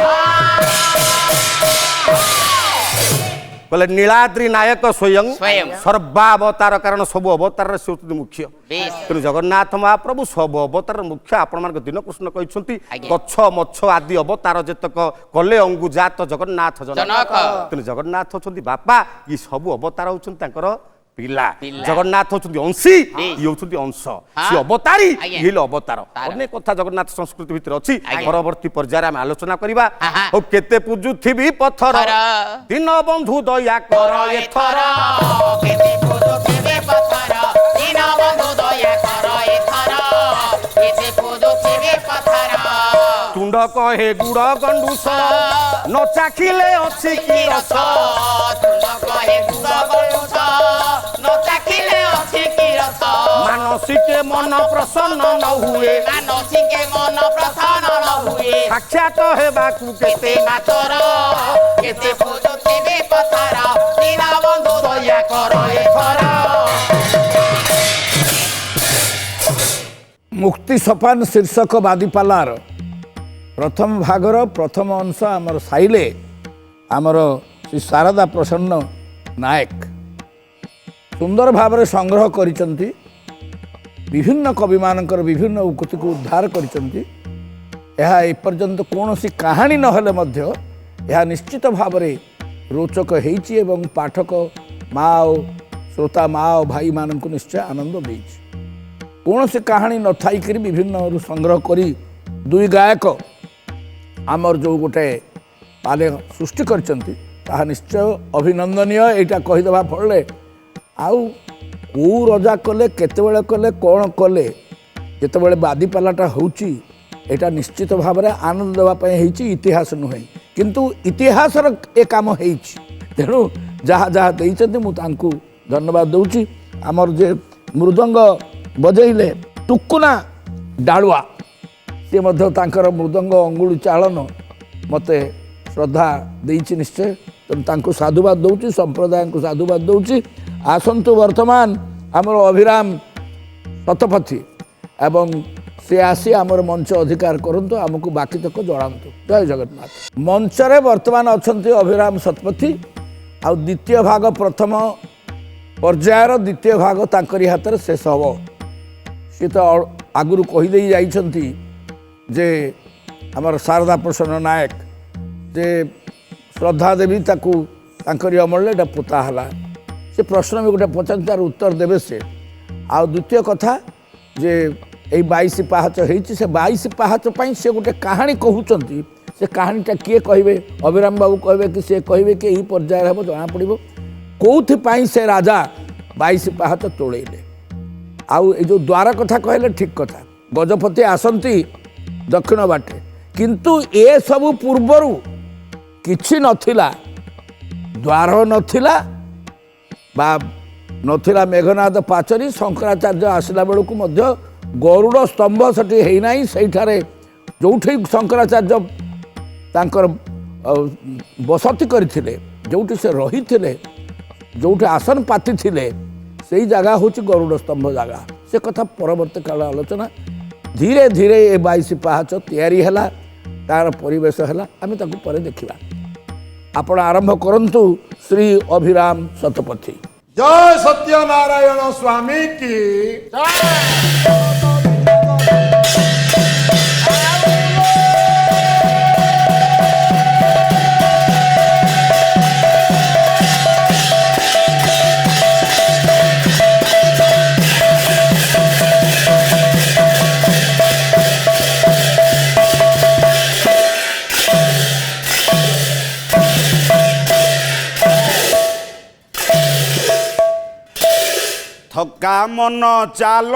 बोले नीलाद्री नायक स्वयं स्वयं। सर्वावतार कारण सब अवतार से मुख्य बेस। तेणु जगन्नाथ महाप्रभु सब अवतार मुख्य आपण मान दिन कृष्ण कहते आज्ञा। गच्छ मच्छ आदि अवतार जेतक कले अंगुजात जगन्नाथ जनक जनक। तेणु जगन्नाथ होचंती बापा ये सब अवतार होचंती तांकर पिला पिला। जगन्नाथ होचंती अंशी बेस। ये होचंती अंश हाँ। सी अवतारी आज्ञा। ये अवतार तार। अनेक कथा जगन्नाथ संस्कृति भितर अछि आज्ञा। परवर्ती पर्यायर आम आलोचना करबा आहा। ओ केते पूजुथिबी पत्थर थर। दिन बंधु दया कर एथर केते पूजो केते पत्थर दीन बंधु दया कर एथर केते पूजो केते पत्थर तुंड कहे गुड़ गंडुस न चाखिले अछि की रस तुंड कहे गुड़ गंडुस न चाखिले अछि की रस मानसिके मन प्रसन्न न हुए मानसिके मन प्रसन्न न हुए साक्षात हेबाकु केते केते मातर केते पूजो केते पत्थर दीन बंधु दया कर एथर मुक्ति सोपान शीर्षक बादीपालार प्रथम भागर प्रथम अंश आमर साइले आमर श्री शारदा प्रसन्न नायक सुंदर भाव संग्रह करिसंती विभिन्न कवि मानकर विभिन्न उक्ति को उद्धार करिसंती यह एपर्यंत कौन सी कहानी नहले मध्य यह निश्चित भाव रोचक होइछि एवं पाठक माँ श्रोता माँ भाई मानक निश्चय आनंद देइछि कौन से कहानी न थाई करी विभिन्न संग्रह करी दुई गायक आमर जो गोटे पाले सृष्टि करचंती ताहा निश्चय अभिनंदनीय एटा कहीदेवा फल आउ कौ रजा कले केतेबेले कले कौन कले जेतेबेले बादीपालाटा होउची एटा निश्चित भाव में आनंद देवाई होइछि इतिहास नुहे किंतु इतिहासर ए काम होइछि तेणु जहाँ जहाँ देइछन्ति मु तांकु धन्यवाद दउछि आमर जे मृदंग बजेइले टुकुना डालुआ सी तांकर मृदंग अंगुली चालन मते श्रद्धा देइछि निश्चय तेणु साधुवाद दउछि संप्रदाय को साधुवाद दउछि आसंतु वर्तमान आमर अभिराम शतपथी एवं से आसी आमर मंच अधिकार करंतु आमको बाकी तक जणांतु जय जगन्नाथ मंचरे वर्तमान अछंती अभिराम शतपथी आ द्वितीय भाग प्रथम पर्यायर द्वितीय भाग तांकरी हाथ शेष हम सी तो आगुरी कहीदे जाइछंती जे आमर शारदा प्रसन्न नायक जे श्रद्धा देवी ताकू तांकरी अमल एटा पोता हला से प्रश्न भी गोटे पचास तार उत्तर देवे से आ द्वितीय कथा जे यही 22 पाहाच होती से 22 पाहाच से गोटे कहानी कहते से कहानीटा किए कहे अभिराम बाबू कहे कि सी कहे कि यही पर्यायर हम जना पड़ो कौन से राजा 22 पाहाच तोड़े आउ जो द्वार कथा कहले ठीक कथा गजपति आसती दक्षिण बाटे किंतु ए सबु पूर्वर किछि नथिला द्वार नथिला बा नथिला मेघनाथ पाचरी शंकराचार्य आसला बेलू मध्य गरुड़ स्तंभ सेठी है सहीठारे जो शंकराचार्य तांकर बसती करथिले जोठी से रही थे जो आसन पाति थिले से जगह हूँ गरुड़ स्तंभ जगह से कथा परवर्ती काल आलोचना धीरे धीरे ए 22 पाहाच तैयारी है तार परिवेश है आम पर देखा आपण आरंभ करंतु श्री अभिराम शतपथी जय सत्यनारायण स्वामी की थका मन चाल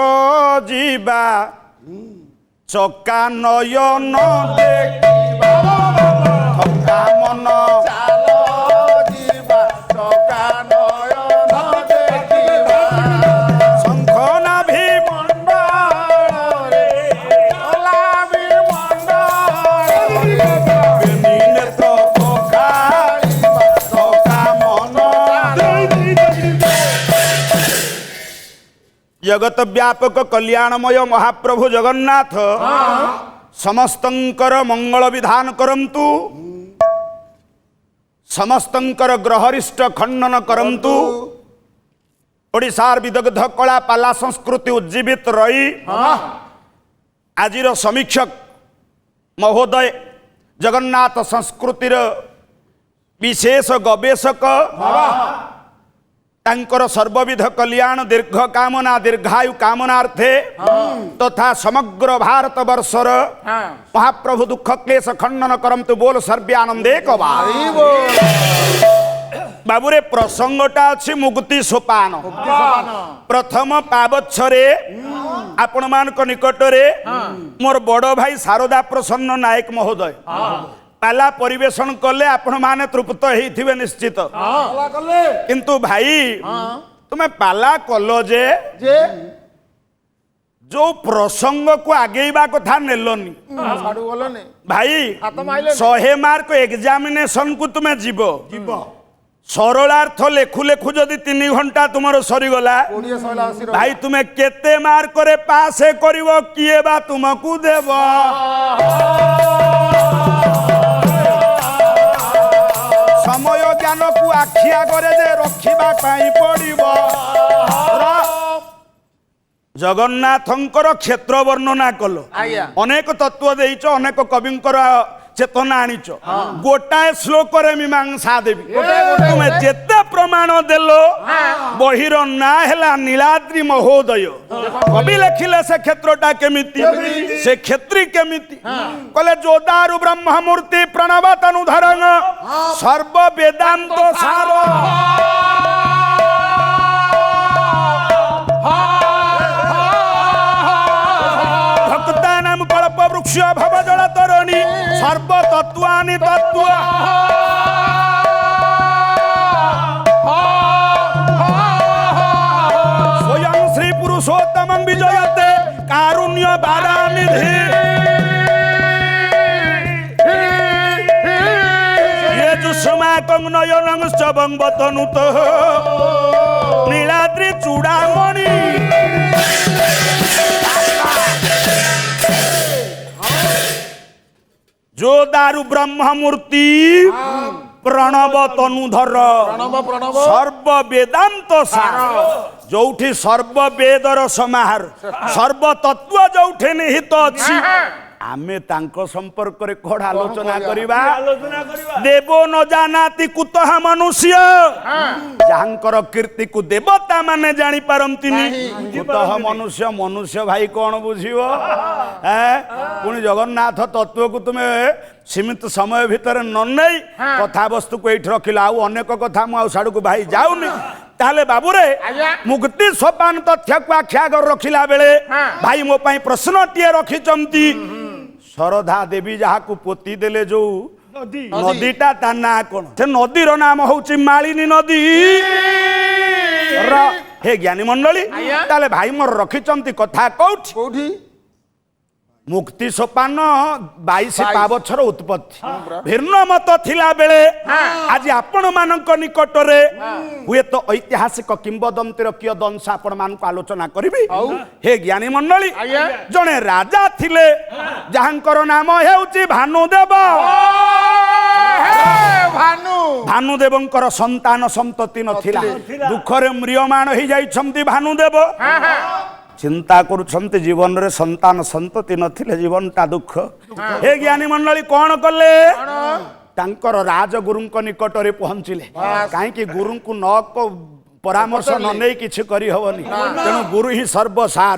जीवा चका नयन देखिबा थका मन चाल जीवा चका नयन देखिबा शंखना भी मंडल रे ओलाबी मंडल बेनिने तो पोखाइबा थका मन जगत व्यापक कल्याणमय महाप्रभु जगन्नाथ समस्तंकर मंगल विधान करंतु समस्तंकर ग्रहरिष्ट खंडन करंतु ओडिशार विदग्ध कला पाला संस्कृति उज्जीवित रही आजिर समीक्षक महोदय जगन्नाथ संस्कृतिर विशेष गवेषक तांकर सर्वविध कल्याण दीर्घ कामना दीर्घायु कामनार्थे तथा समग्र भारत वर्षर महाप्रभु दुख क्लेश खंडन करंतु बोल सर्व्यानंदे कबा बाबुरे प्रसंगटा अछि मुक्ति सोपान प्रथम पावच्छरे आपण मानक निकटरे मोर बड़ भाई शारदा प्रसन्न नायक महोदय पाला परिवेशन कले आपण माने तृप्त हेथिबे निश्चित किंतु भाई तुमे पाला कलो जे जो प्रसंग को आगेबा कथा नेलनी भाई 100 मार्क एग्जामिनेशन को तुमे जीवो सरलार्थ लेखु लेखु जदि 3 घंटा तुमर सरीगला भाई तुमे केते मार्क रे पास करिवो किए बा तुमकु देबो समय ज्ञान को आखिया करे जे रखिबा पाई पड़िबो जगन्नाथंकर क्षेत्र वर्णना कलो अनेक तत्व देइछ अनेक कविंकर चेतना आनीच गोटाए श्लोक रे मीमांसा देवी तुमे जेते प्रमाण देलो बहिर ना हैला नीलाद्रि महोदय कवि लिखिले से क्षेत्रटा केमिति से क्षेत्री केमिति कले जोदारु ब्रह्म मूर्ति प्रणव तनुधरंग सर्व वेदांत सार भक्तानां कल्प वृक्ष भव जल तरुणी सर्व तत्वानि तत्व स्वयं श्री पुरुषोत्तमं विजयते कारुण्य बारानिधि ये जुष्माकं नयनं स्तवं वतनुत नीलाद्रि चूड़ामणि जो दारु ब्रह्म मूर्ति प्रणव तनुधर सर्व वेदांत सार जोठी सर्व वेदर समाहार सर्व तत्व जोठी निहित अछि आमे तांको संपर्क रे कोड आलोचना करिबा देवो न जानाति कुतः मनुष्य जहांकर कीर्ति को देवता माने जानि पारंतिनी कुतः मनुष्य मनुष्य भाई कोन बुझिबो पुनी जगन्नाथ तत्व को तुमे सीमित समय भितर न नहीं कथा वस्तु को एठ रखिला आ अनेक कथा मु आ साडू को भाई जाउनी ताले बाबूरे मुक्ति सोपान तथ्य को आख्या कर रखिला बेले भाई मो पई प्रश्न टिए रखिचंती शरधा देवी जहा को पोती देले जो नदीटा ता ना कोन से नदीर नाम होउची मालिनी नदी हे ज्ञानी मंडली ताले भाई मोर रखिचंती कथा कोठी मुक्ति सोपान 22 पावछर उत्पत्ति भिन्न मत थिला बेले आज आपण मानक निकटरे हुए तो ऐतिहासिक किंबदंतीर किय दंश आपण मानक आलोचना करिबी हे ज्ञानी मंडली जणे राजा थिले जहांकर नाम हेउची भानुदेव भानुदेवंकर संतान संतति नथिला दुखरे म्रियमाण हो जाइछंती भानुदेव चिंता करुछंती जीवन रे संतान संतति नथिले जीवनटा दुख हे ज्ञानी मंडली कौन कले तांकर राजगुरुंक निकट रे पहुंचिले काहे कि गुरु को न को परामर्श न नै किछि करि हवनी तेनु गुरु ही सर्वसार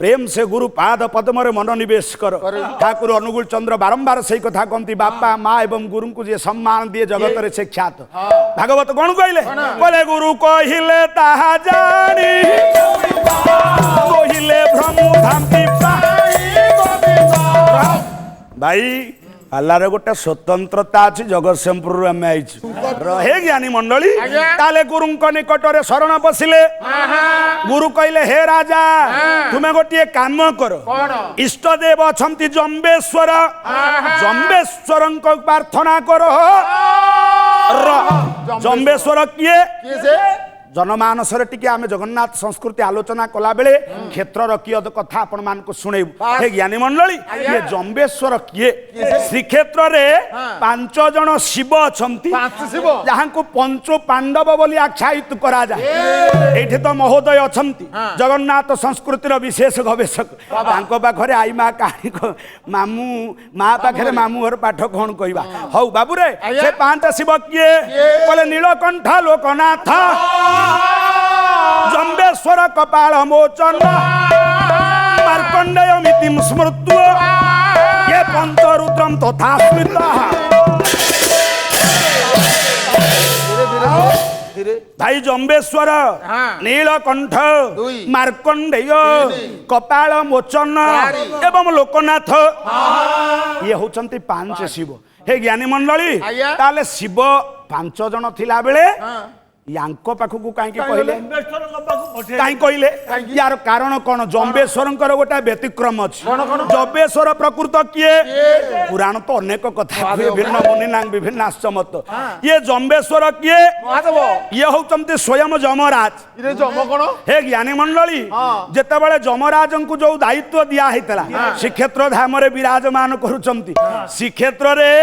प्रेम से गुरु पाद पद्म रे मनोनिवेश कर ठाकुर अनुकूल चंद्र बारंबार सही कथा कहती बापा माँ एवं गुरु को जे सम्मान दिए जगत रे से ख्यात भागवत कौन कहले बोले गुरु कहिले ताहा जानी कहिले ब्रह्म धाम भाई पालारे गोटे स्वतंत्रता अच्छी जगतसिंहपुर आम रहे ज्ञानी मंडली ताले गुरु निकट में शरण पशिले गुरु कहले हे राजा तुम्हें गोटे काम कर इष्ट देव अच्छा जम्बेश्वर जम्बेश्वर प्रार्थना कर जम्बेश्वर किए जनमानसरे टिके आमे जगन्नाथ संस्कृति आलोचना कला बेले क्षेत्रर कियद कथा आपण मानकु सुनेबु हे ज्ञानी मंडली ये जम्बेश्वर किए श्रीक्षेत्र रे 5 जन शिव अछंती जहां को पंच पांडव बोली आख्यायित करा जाए एठी तो महोदय अछंती जगन्नाथ संस्कृतिर विशेष गवेषक तांको पाखरे आई मा कहानी को मामू मा पाखरे मामू घर पाठ कोन कहबा हौ बाबू रे से 5 शिव किए बोले नीलकंठ लोकनाथ जम्बेश्वर कपाल मोचन मार्कंडेय मितिम स्मृत्व ये पंचरुद्रम तथा स्मृता भाई जम्बेश्वर नीलकंठ मार्कंडेय कपाल मोचन एवं लोकनाथ ये होचंती 5 शिव हे ज्ञानी मंडली ताले शिव 5 जन थिला बेले यांको पाखकु काई कहले काई कहले यार कारण कोन जम्बेश्वरंकर गोटा व्यतिक्रम अछि जम्बेश्वर प्रकृत किए पुराण तो अनेक कथा विभिन्न मुनिनांग विभिन्न आश्रमत ये जम्बेश्वर किए ये होचंती स्वयं जमराज हे ज्ञानी मंडली जेतेबेले जमराजंकु जो दायित्व दिया हेतला श्रीक्षेत्र धाम रे विराजमान करूचंती श्रीक्षेत्र रे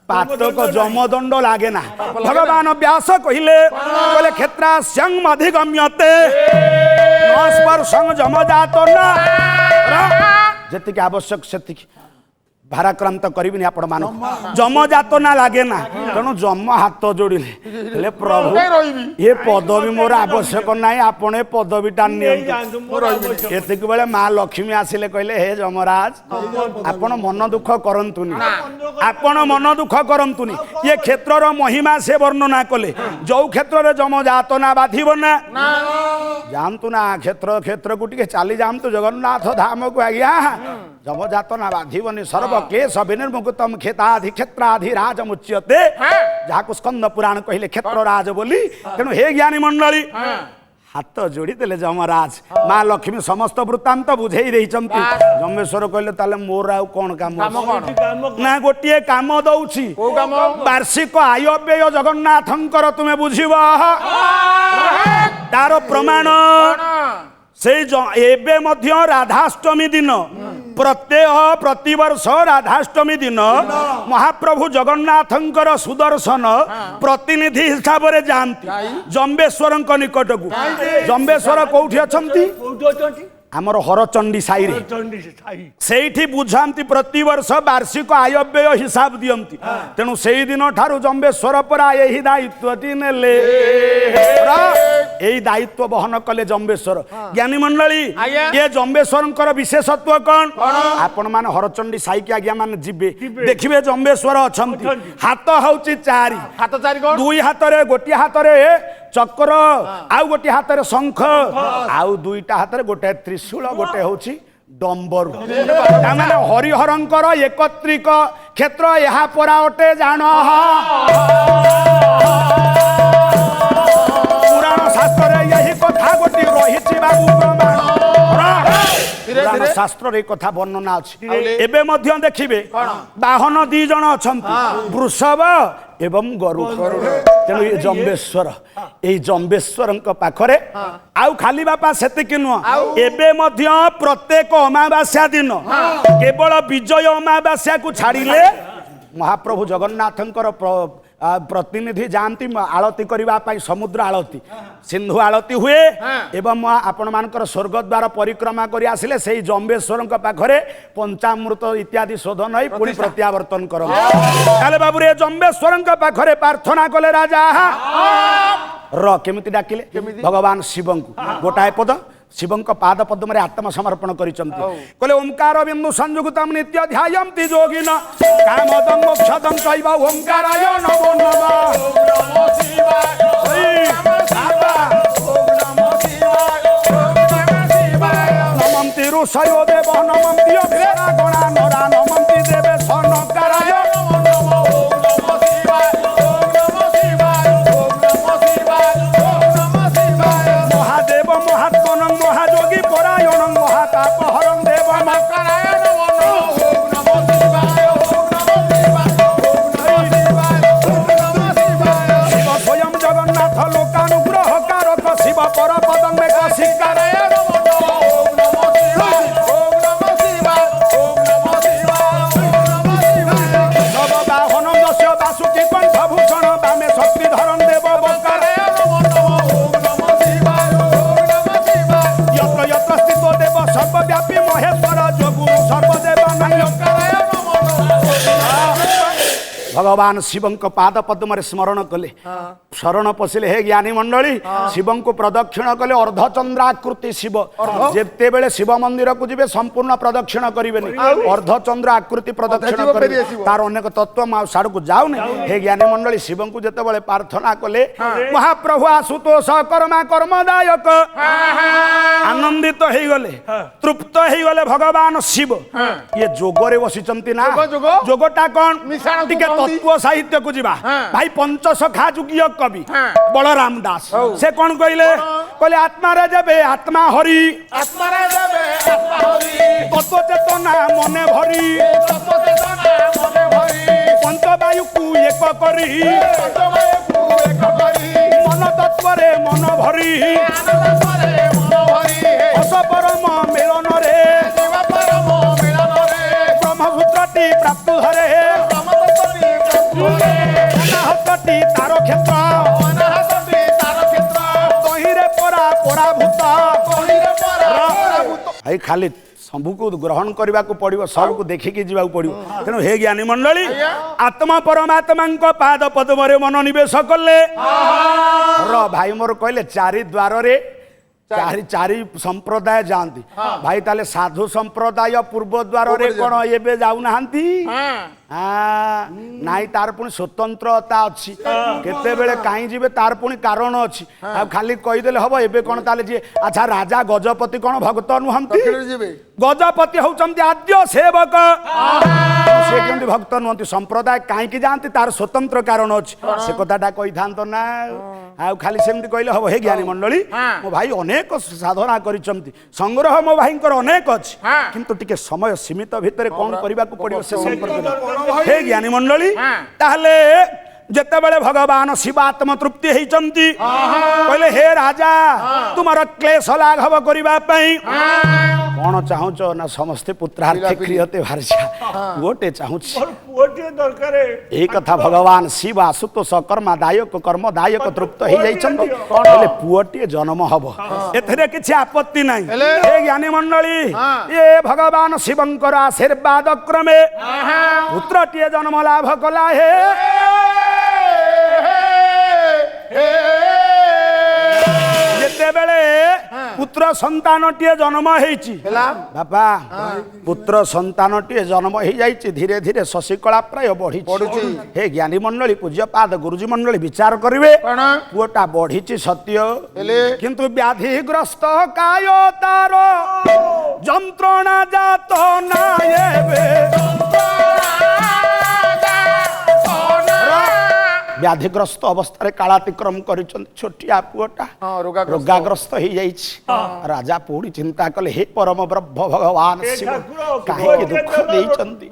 पातक जमदंड लागे ना भगवान व्यास कहले बोले क्षेत्रास्यं अधिगम्यते न स्पर्शं जमजात ना जतिक आवश्यक सेतिक भाराक्रांत करिबिनी आपण मान जमजात ना लागे ना तेणु जम हाथ जोड़िले हेले प्रभु ये पदवी मोर आवश्यक नाही आपणे पदवीटा नियंतु एतिक बेले मां लक्ष्मी आसिले कहले हे जमराज आपण मन दुख करंतुनी आपण मन दुख करंतुनी ये क्षेत्रर महिमा से वर्णना कले जो क्षेत्र रे जमजात ना बाधिब ना जानतु ना क्षेत्र क्षेत्र को टिके चाली जानतु जगन्नाथ धाम को आज्ञा जमजात ना बाधिबनी सर्व क्लेश विनिर्मुक्तम खेताधि क्षेत्राधि राज मुच्यते जहाँ स्कंद पुराण कहले क्षेत्र राज बोली तेणु हे ज्ञानी मंडली हाथ जोड़ी देले जमराज माँ लक्ष्मी समस्त वृत्तांत बुझेई रही जम्बेश्वर कहले ताले मोर आउ कोन काम ना गोटे काम दउछि वार्षिक आय व्यय जगन्नाथंकर तुमे बुझिबा तार प्रमाण से एबे मध्य राधाष्टमी दिन प्रत्येह प्रतिवर्ष राधाष्टमी दिन महाप्रभु जगन्नाथंकर सुदर्शन प्रतिनिधि हिसाब रे जानती जम्बेश्वर निकट को जम्बेश्वर कोठी अछंती आमर हरचंडी साई रे सेठी बुझांती प्रतिवर्ष वार्षिक आय व्यय हिसाब दियंती तेणु सेई दिन ठारू जम्बेश्वर परा एही दायित्वटी नेले एही दायित्व बहन कले जम्बेश्वर ज्ञानी मंडली ये जम्बेश्वरंकर विशेषत्व कौन आपण मान हरचंडी साई के आज्ञा मान जिबे देखिबे जम्बेश्वर अछंती हाथ होउची चारि दुई हाथ रे गोटी हाथ रे चक्र आउ गोटे हाथ रे शंख आउ दुईटा हाथ रे गोटे त्रिशूल गोटे होची डंबर माने हरिहरंकर एकत्रिक क्षेत्र यहाँ परा अटे जान पुराण शास्त्र रे यही कथा गोटी रही बाबू पुराण शास्त्र रे कथा वर्णना अछि एबे मध्य देखिबे बाहन 2 जन अछंती वृषभ एवं गरुड़ तेणु ये जम्बेश्वर ये जम्बेश्वर पाखरे आउ खाली बापा सेतिक नुह एबे मध्य प्रत्येक अमावास्या दिन केवल विजय अमावास्या को छाड़िले महाप्रभु जगन्नाथंकर प्रतिनिधि जानती आलती करने समुद्र आलती सिंधु आलती हुए एवं आपण मानकर स्वर्गद्वार परिक्रमा कर आसिले से जम्बेश्वर पाखरे पंचामृत इत्यादि शोधन हो पुणी प्रत्यावर्तन कर बाबू रे जम्बेश्वर पाखरे प्रार्थना कले राजा केमिति डाकिले भगवान शिव को गोटाए पद शिवं पाद पद्म रे आत्म समर्पण करिसंती कहले ओंकार बिंदु संयुक्तम नित्य ध्यायन्ति योगिन कामदं मोक्षदं चैव ओंकाराय नमो नमः ओम नमो शिवाय ओम नमो शिवाय ओम नमो शिवाय नमन्ति ऋषयो देव नमन्ति अप्सरा गणा नरा नमन्ति देवे सनकाराय नमो नमः ओम नमो शिवाय ओम नमो शिवाय ओम नमो शिवाय ओम नमो शिवाय महादेव महात्मनं महायोगी परायणं महातापहरं देवं महाकाराय नमो नमः ओम नमो शिवाय ओम नमो शिवाय ओम नमो शिवाय ओम नमो शिवाय शिव स्वयं जगन्नाथ लोकानुग्रहकारी भगवान शिव पाद पद्म स्मरण कले शरण पशिले हे ज्ञानी मंडली शिव को प्रदक्षिण कले अर्धचंद्राकृति शिव जेते बेले शिव मंदिर को जीवे संपूर्ण प्रदक्षिण करेंगे अर्धचंद्र आकृति प्रदक्षिण करेंगे तार अनेक तत्व साड़ को जाऊनी हे ज्ञानी मंडली शिव को जिते प्रार्थना कले महाप्रभु आशुतोष कर्मा कर्मदायक आनंदित हो गले तृप्त हो गले भगवान शिव ये जोगरे बसिचंती ना जोगटा कौन टिके तत्व साहित्य को जीवा भाई पंचसखा जुगीय कवि बलराम दास से कौन कहले कहले आत्मा रे जबे आत्मा हरि तत्व चेतना मने भरी पंचवायु को एक करी मन तत्व रे मन भरी हस परम मिलन रे ब्रह्मसूत्रटी प्राप्त हरे अनाहतटी तार क्षेत्र तहिरे परा पराभूत आई खाली शंभु को ग्रहण करने को पड़ो सब को देखिकी जावाक पड़ो तेणु हे ज्ञानी मंडली आत्मा परमात्मा पाद पद्म मन निवेश कले भाई मोर कहले चारि द्वार रे चारि संप्रदाय जाती भाई ताले साधु संप्रदाय पूर्व द्वार रे कौन एबे जाऊ नाहंती नाई तार पुणी स्वतंत्रता अच्छी केते बेले कहीं जीवे तार पुणी कारण अच्छी आ खाली कहीदेले हम एबे कौन ताले जी अच्छा राजा गजपति कौन भक्त नुहंती गजपति होचंती आद्य सेवक से केमती भक्त नुहंती संप्रदाय कहीं जाती तार स्वतंत्र कारण अच्छी से कथाटा कही था ना आ खाली सेमती कहले हम हे ज्ञानी मंडली मो भाई अनेक साधना करिसंती संग्रह मो भाई अनेक अच्छी किंतु टिके समय सीमित भितर कौन करबा को पड़ियो से संपर्क हे ज्ञानी मंडली ताहले जेते बेले भगवान शिवात्म तृप्ति होइचंती कहले हे राजा तुमर क्लेश लाघव करिबा पई कौन चाहूच ना समस्ते पुत्रार्थे क्रियते भारछा गोटे चाहूच पुओटे दरकार ए कथा भगवान शिव आशुतोष कर्मदायक कर्मदायक तृप्त हो जाइछंती कहले पुओटे जन्म हबो एथरे किछि आपत्ति नाही हे ज्ञानी मंडली ये भगवान शिवंकर आशीर्वाद क्रमे पुत्रटिए जन्म लाभ कला हे जेते बेले पुत्र संतानटिए जन्म होइछि बापा पुत्र संतानटिए जन्म हो जाइछि धीरे धीरे शशिकला प्राय बढ़ी हे ज्ञानी मंडली पूज्यपाद गुरुजी मंडली विचार करिवे पुओटा बढ़ी सत्य किंतु व्याधिग्रस्त काय तार जंत्रणा जात नायबे व्याधिग्रस्त अवस्था कालातिक्रम कर छोटिया पुओटा रोगाग्रस्त हो जाइछि राजा पुणी चिंता कले हे परम ब्रह्म भगवान शिव काहे दुख देइचंती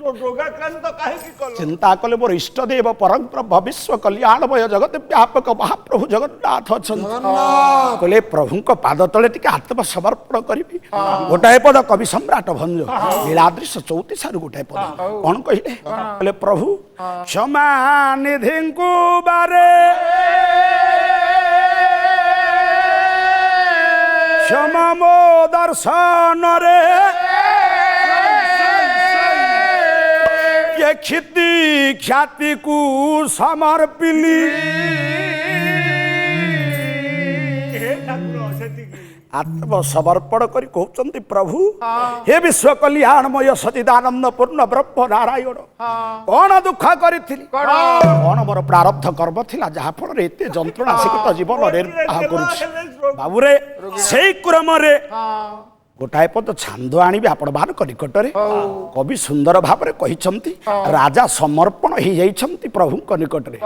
चिंता कले मोर इष्ट देव परम ब्रह्म विश्व कल्याणमय जगत व्यापक महाप्रभु जगन्नाथ अछंती कले प्रभु को पाद तले टिके आत्म समर्पण करिबी गोटाए पद कवि सम्राट भंज लीलादृश्य 34 रु गोटाए पद कोन कहिले कले प्रभु क्षमा निधि को बारे क्षमा मो दर्शन रे ये क्षिति ख्याति को समर्पिली आत्मसमर्पण करी कहते प्रभु हे विश्व कल्याणमय सचिदानंद पूर्ण ब्रह्म नारायण कौन दुख करी कौन मोर प्रारब्ध कर्म थिला जहा फल रे एते जंत्रणा सिकत जीवन निर्वाह करूछि बाबूरे सेई क्रम रे गोटाए पद छांद आनिबे आपण बारक निकटरे कवि सुंदर भाव रे कहिसंती राजा समर्पण ही जाइछंती प्रभु को निकटरे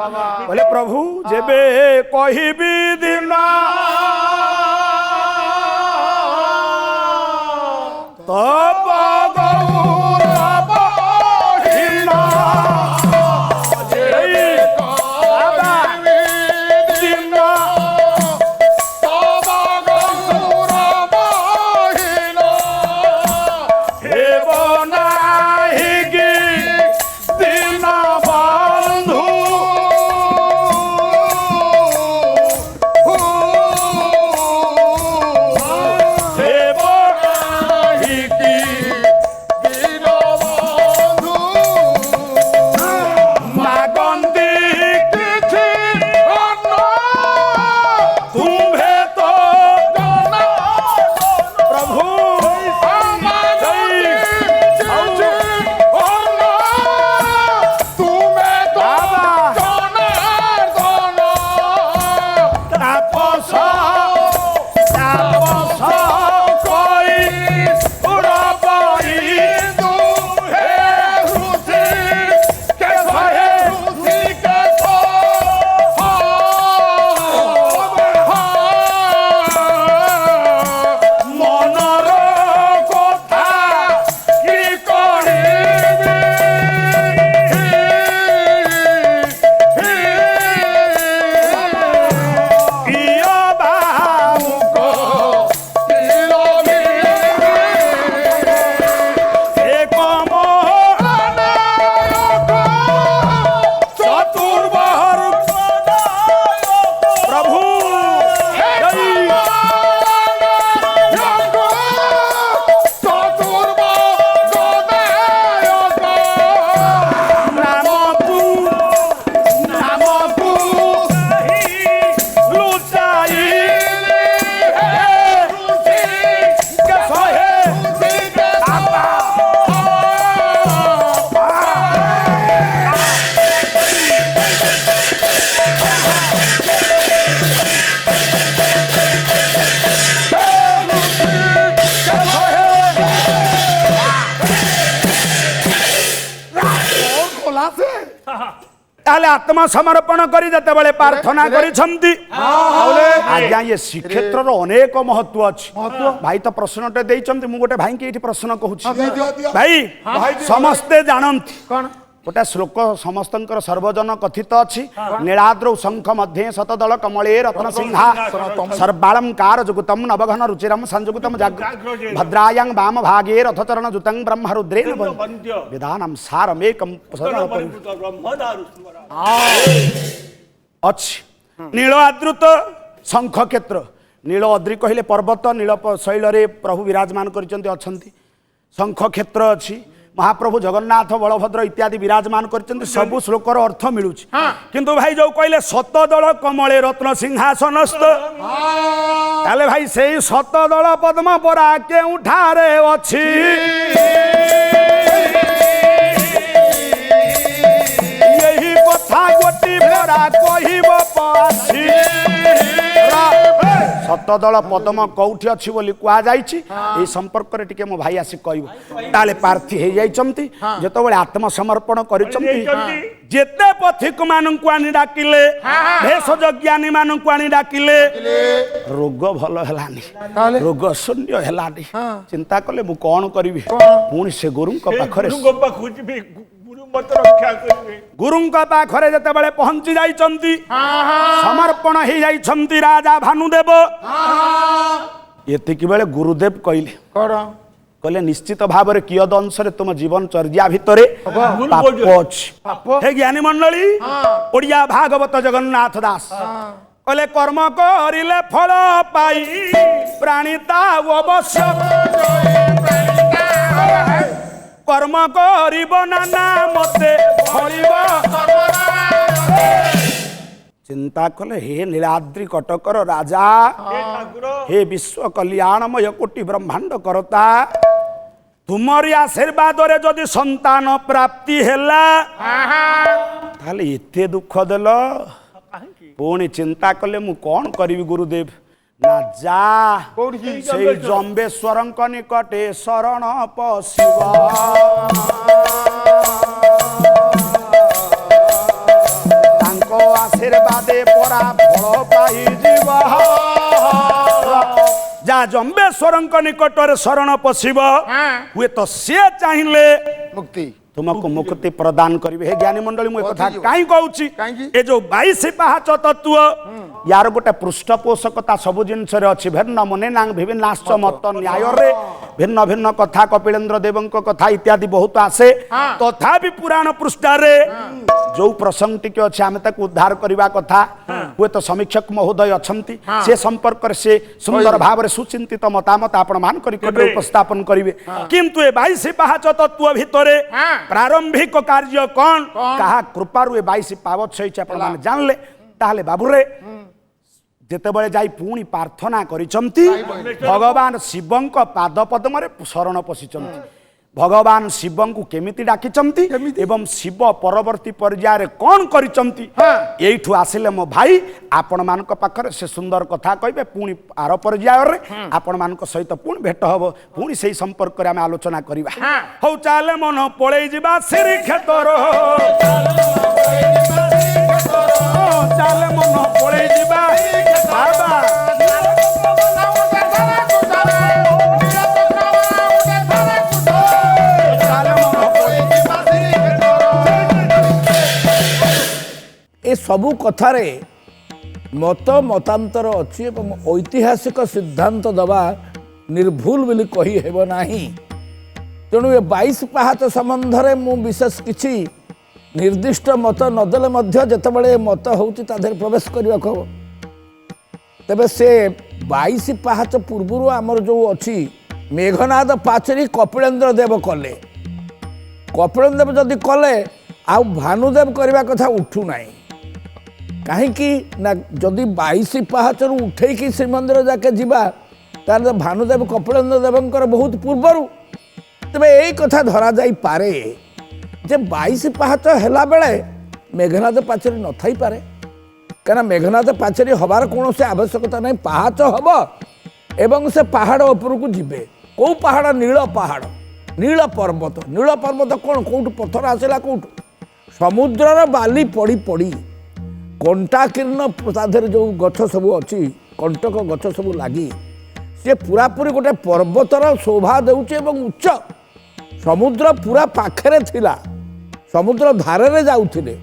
बोले प्रभु जेबे कहिबी दिन तब गौरव हिला ताले आत्मसमर्पण करी जेतेबेले प्रार्थना करिसंती आज्ञा ये श्रीक्षेत्र अनेक महत्व अछि भाई तो प्रश्नटे देइचंती मु गोटे भाई के एठी प्रश्न कहूछि भाई समस्ते जानंती गोटे श्लोक समस्तंकर सर्वजन कथित अछि नीलाद्रौ शंख मध्ये शतदल कमले रत्न सिंहा सर्वालंकार जुगुतम नवघन रुचिरम संजुगुतम भद्रायं वाम भागे रथचरण जुतं ब्रह्मरुद्रेण विधानम सारमेकम अछि नील आदृत शंख क्षेत्र नील अद्रि कहले पर्वत नील शैल रे प्रभु विराजमान करिसंती अछंती शंख क्षेत्र अछि महाप्रभु जगन्नाथ बलभद्र इत्यादि विराजमान करते सबु श्लोकर अर्थ मिलूँ किंतु भाई जो कहले शतदल कमले रत्न सिंहासनस्थ ताले भाई से शतदल पद्म परा केउठारे अछि यही कथा गोटी परा कहिब पाछि शतदल पद्म कौठी अच्छी बोली कह जाई संपर्क रे टिके मो भाई आसी कहब ताले प्रार्थी हो जाइछंती जेतबेले आत्मसमर्पण करिछंती जेते पथिक माननकु आनी डाकिले भेषज ज्ञानी माननकु आनी डाकिले रोग भल हेलानी रोग शून्य हेलानी चिंता कले मु कोन करिवि पुणी से गुरुंक पाखरे गुरुंक पाखरे जेतेबेले पहुंची जाइछंती समर्पण हो जाइछंती राजा भानुदेव एतिकी बेले गुरुदेव कहले कहले निश्चित भाव में कियद अंश तुम जीवन चर्या भितर पाप अछि हे ज्ञानी मंडली ओडिया भागवत जगन्नाथ दास कहले कर्म करिले फल पाई प्राणिता अवश्य कर्म करिब नाना मते फलिब चिंता कले हे नीलाद्रि कटकर राजा हे विश्व कल्याणमय कोटि ब्रह्मांड करता तुमरी आशीर्वाद रे जदि संतान प्राप्ति हैला ताले एते दुख देल पुणी चिंता कले मु कौन करी गुरुदेव ना जा से जम्बेश्वर निकटे शरण पशिव आशीर्वादे परा फल पाई जीव जा जम्बेश्वर निकटर शरण पशिव हुए तो सी चाहिए मुक्ति तुमको मुक्ति प्रदान करिवे हे ज्ञानी मंडली मु कथा काई कहूची ए जो 22 पाहाच तत्व यार गोटे पृष्ठपोषकता सब जिनस रे अछि भिन्न मने नांग विभिन्नाश्च मत न्याय रे भिन्न भिन्न कथा कपिलेन्द्र देवंक कथा इत्यादि बहुत आसे तथापि पुराण पृष्ठ रे जो प्रसंग टिके अछि आमे तक उद्धार करबा कथा हुए तो समीक्षक महोदय अछंती से संपर्क से सुंदर भाव रे सुचिंतित मतामत आपण मान करि उपस्थापन करिवे किंतु ए 22 पाहाच तत्व भितरे प्रारंभिक कार्य कौन कहा कृपारु 22 पावत सही आपण मान जानले ताले बाबुरे जेतेबेले जाई पुणी प्रार्थना करिसंती भगवान शिवंक पाद पद्म रे शरण पसिचंती भगवान शिवं को केमिति डाकिचंती एवं शिव परवर्ती पर्याय रे कौन करिचंती एठु आसिले मो भाई आपण मानक पाखरे से सुंदर कथा कहबे पुणी आर पर्याय रे आपण मानक सहित पुणी भेट हबो पुणी सेही संपर्क रे हम आलोचना करिबा हौ चाले मन पळेई जिबा श्री क्षेत्र चाले मन पळेई जिबा बाबा ए सबू कथारे मत मतांतर अच्छी एवं ऐतिहासिक सिद्धांत दबा निर्भूल बोली कही हेब नाही तेणु ए 22 पाहाच संबंध रे मु विशेष किछि निर्दिष्ट मत नदेले मध्य जेतेबेले मत होउची ताधर प्रवेश करबा को तबे से 22 पाहाच पूर्वरु हमर जो अछि मेघनाद पाचरी कपिलेन्द्र देव कले कपिलेन्द्र देव जदि कले आ भानुदेव करबा कथा उठू नाही कहीं ना जदि 22 पाहाचर उठेकी श्रीमंदिर जाके जीवा तार भानुदेव कपिलेन्द्र देवंकर बहुत पूर्वर तेरे यही कथा धरा जाई पारे जे 22 पाहाच हैला बेले मेघनाद पाचेरी न थाई पारे कना मेघनाद पाचेरी हबार कौन से आवश्यकता नहीं पाहाच हब एवं से पहाड़ ऊपर को जीवे कौ पहाड़ नील पर्वत कौन कौट पत्थर आसला कौट ସମୁଦ୍ରର ବାଲି ପଡ଼ି ପଡ଼ି କଣ୍ଟାକୀର୍ଣ୍ଣ ତା ଦେହରେ ଯେଉଁ ଗଛ ସବୁ ଅଛି କଣ୍ଟକ ଗଛ ସବୁ ଲାଗି ସେ ପୁରାପୁରି ଗୋଟେ ପର୍ବତର ଶୋଭା ଦେଉଛି ଏବଂ ଉଚ୍ଚ ସମୁଦ୍ର ପୁରା ପାଖରେ ଥିଲା ସମୁଦ୍ର ଧାରରେ ଯାଉଥିଲେ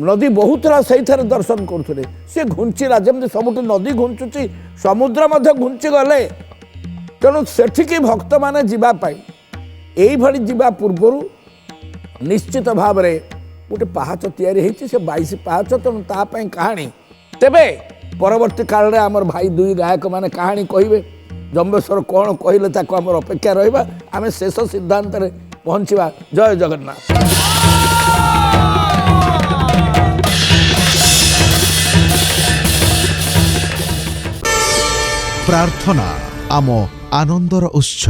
ନଦୀ ବହୁଥିଲା ସେଇଠାରେ ଦର୍ଶନ କରୁଥିଲେ ସେ ଘୁଞ୍ଚିଲା ଯେମିତି ସବୁଠୁ ନଦୀ ଘୁଞ୍ଚୁଛି ସମୁଦ୍ର ମଧ୍ୟ ଘୁଞ୍ଚିଗଲେ ତେଣୁ ସେଠିକି ଭକ୍ତମାନେ ଯିବା ପାଇଁ ଏଇଭଳି ଯିବା ପୂର୍ବରୁ ନିଶ୍ଚିତ ଭାବରେ ଗୋଟେ ପାହାଚ ତିଆରି ହେଇଛି ସେ 22 ପାହାଚ ତେଣୁ ତା ପାଇଁ କାହାଣୀ ତେବେ ପରବର୍ତ୍ତୀ କାଳରେ ଆମର ଭାଇ ଦୁଇ ଗାୟକମାନେ କାହାଣୀ କହିବେ ଜମ୍ବେଶ୍ୱର କ'ଣ କହିଲେ ତାକୁ ଆମର ଅପେକ୍ଷା ରହିବା ଆମେ ଶେଷ ସିଦ୍ଧାନ୍ତରେ ପହଞ୍ଚିବା ଜୟ ଜଗନ୍ନାଥ ପ୍ରାର୍ଥନା ଆମ ଆନନ୍ଦର ଉତ୍ସ।